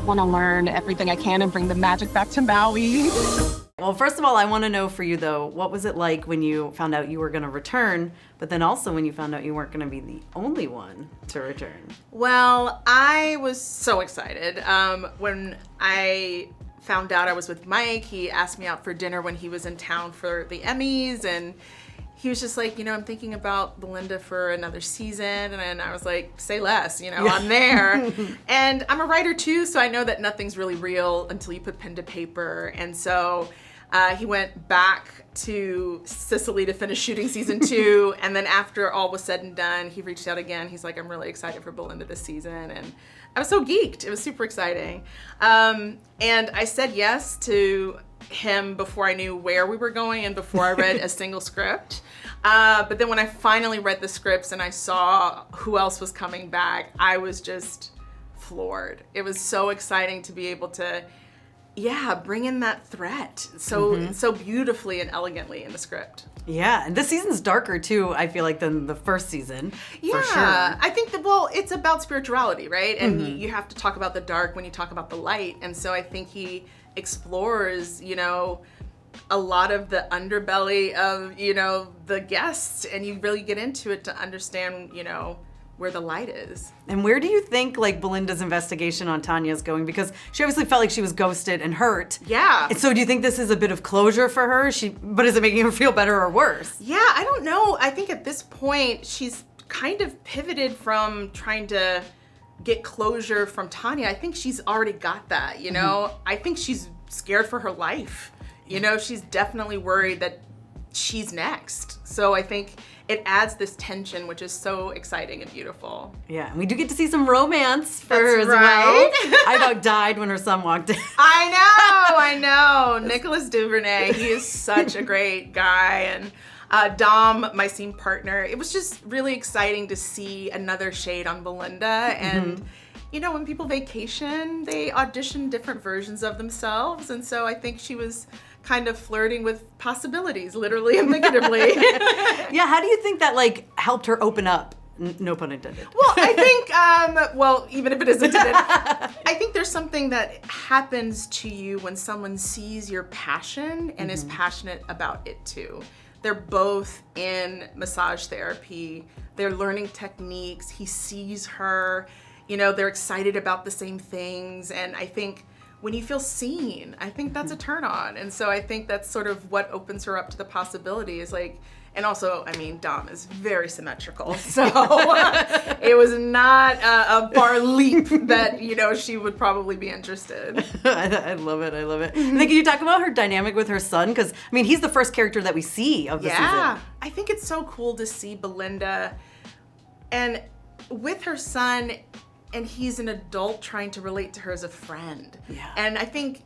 want to learn everything I can and bring the magic back to Maui. Well, first of all, I want to know for you, though, what was it like when you found out you were going to return, but then also when you found out you weren't going to be the only one to return? Well, I was so excited. When I found out I was with Mike, he asked me out for dinner when he was in town for the Emmys, and he was just like, I'm thinking about Belinda for another season. And I was like, say less, I'm there. And I'm a writer too, so I know that nothing's really real until you put pen to paper. And so he went back to Sicily to finish shooting season 2. And then after all was said and done, he reached out again. He's like, I'm really excited for Belinda this season. And I was so geeked. It was super exciting. And I said yes to him before I knew where we were going and before I read a single script. But then when I finally read the scripts and I saw who else was coming back, I was just floored. It was so exciting to be able to, bring in that threat so beautifully and elegantly in the script. Yeah, and this season's darker too, I feel like, than the first season. Yeah, for sure. I think it's about spirituality, right? And you have to talk about the dark when you talk about the light. And so I think he explores, a lot of the underbelly of, the guests, and you really get into it to understand, where the light is. And where do you think Belinda's investigation on Tanya is going? Because she obviously felt like she was ghosted and hurt. Yeah. And so do you think this is a bit of closure for her? But is it making her feel better or worse? Yeah, I don't know. I think at this point she's kind of pivoted from trying to get closure from Tanya. I think she's already got that, I think she's scared for her life. She's definitely worried that she's next. So I think it adds this tension, which is so exciting and beautiful. Yeah, and we do get to see some romance for her as right. well. I about died when her son walked in. I know. Nicholas Duvernay, he is such a great guy. And Dom, my scene partner, it was just really exciting to see another shade on Belinda. And when people vacation, they audition different versions of themselves. And so I think she was kind of flirting with possibilities, literally and figuratively. Yeah, how do you think that helped her open up? No pun intended. Well, I think, even if it is intended, I think there's something that happens to you when someone sees your passion and is passionate about it too. They're both in massage therapy. They're learning techniques. He sees her. They're excited about the same things. And I think when you feel seen, I think that's a turn on. And so I think that's sort of what opens her up to the possibility is and also, Dom is very symmetrical. So it was not a far leap that, she would probably be interested. I love it. And then can you talk about her dynamic with her son? Because, he's the first character that we see of the season. Yeah, I think it's so cool to see Belinda and with her son, and he's an adult trying to relate to her as a friend. Yeah. And I think,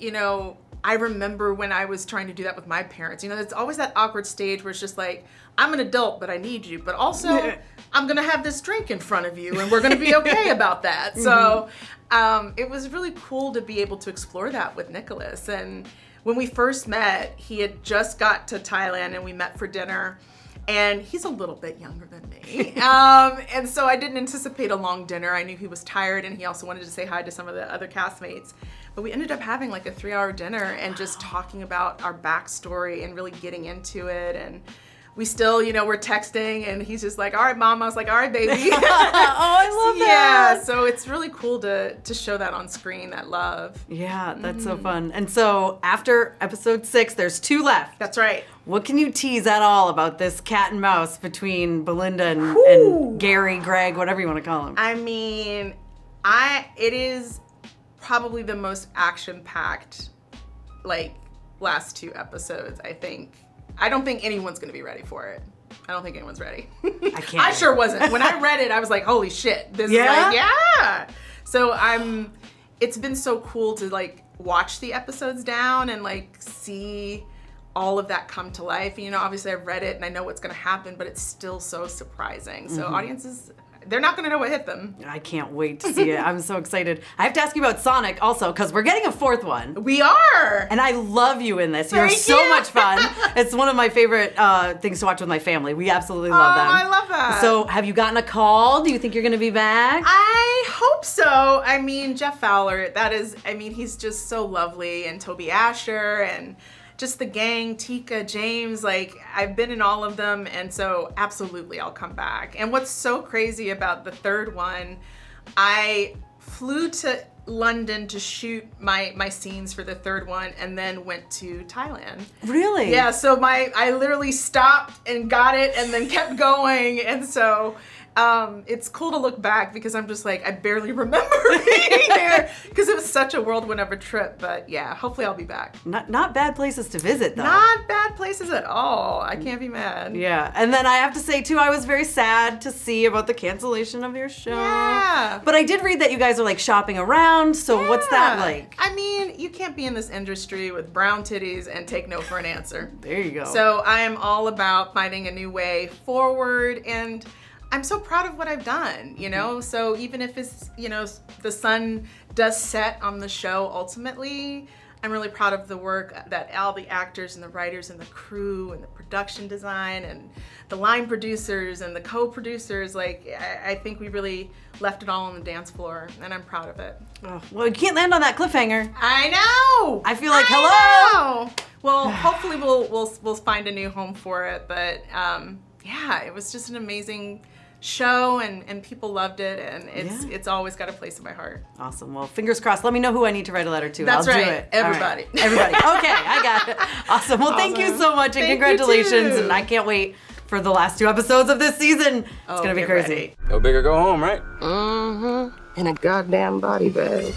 I remember when I was trying to do that with my parents. It's always that awkward stage where it's just like, I'm an adult, but I need you. But also, I'm going to have this drink in front of you, and we're going to be okay about that. So it was really cool to be able to explore that with Nicholas. And when we first met, he had just got to Thailand, and we met for dinner. And he's a little bit younger than me. And so I didn't anticipate a long dinner. I knew he was tired, and he also wanted to say hi to some of the other castmates. But we ended up having a 3-hour dinner and just talking about our backstory and really getting into it. And we still, we're texting, and he's just like, all right, Mom. I was like, all right, baby. Oh, I love that. Yeah, so it's really cool to show that on screen, that love. Yeah, that's so fun. And so after episode 6, there's 2 left. That's right. What can you tease at all about this cat and mouse between Belinda and Gary, Greg, whatever you want to call him? It is probably the most action-packed, last 2 episodes, I think. I don't think anyone's going to be ready for it. I don't think anyone's ready. I can't. I sure wasn't. When I read it, I was like, holy shit. This is yeah. So it's been so cool to watch the episodes down and see all of that come to life. Obviously I've read it and I know what's going to happen, but it's still so surprising. So audiences, they're not gonna know what hit them. I can't wait to see it. I'm so excited. I have to ask you about Sonic also, because we're getting a 4th one. We are! And I love you in this. You're Thank so you. much fun. It's one of my favorite things to watch with my family. We absolutely love them. I love that. So have you gotten a call? Do you think you're going to be back? I hope so. I mean, Jeff Fowler, he's just so lovely, and Toby Asher, and just the gang, Tika, James, like, I've been in all of them, and so absolutely I'll come back. And what's so crazy about the 3rd one, I flew to London to shoot my scenes for the 3rd one, and then went to Thailand. Really? Yeah, so I literally stopped and got it and then kept going, and so it's cool to look back because I'm just like, I barely remember being there because it was such a whirlwind of a trip. But yeah, hopefully I'll be back. Not bad places to visit, though. Not bad places at all. I can't be mad. Yeah, and then I have to say, too, I was very sad to see about the cancellation of your show. Yeah. But I did read that you guys are, like, shopping around, so what's that Yeah. like? I mean, you can't be in this industry with brown titties and take no for an answer. There you go. So I am all about finding a new way forward, and I'm so proud of what I've done, you know? So even if it's, the sun does set on the show ultimately, I'm really proud of the work that all the actors and the writers and the crew and the production design and the line producers and the co-producers, like, I think we really left it all on the dance floor, and I'm proud of it. Oh, well, you can't land on that cliffhanger. I know! I feel like, I hello! know! Well, hopefully we'll find a new home for it, but yeah, it was just an amazing show, and people loved it, and it's always got a place in my heart. Awesome. Well, fingers crossed. Let me know who I need to write a letter to. That's I'll right. do it. Everybody. All right. Everybody. Okay, I got it. Awesome. Well, thank you so much, and Thank you, congratulations. too. And I can't wait for the last 2 episodes of this season. It's gonna be get crazy. ready. Go big or go home, right? Mm-hmm. In a goddamn body bag.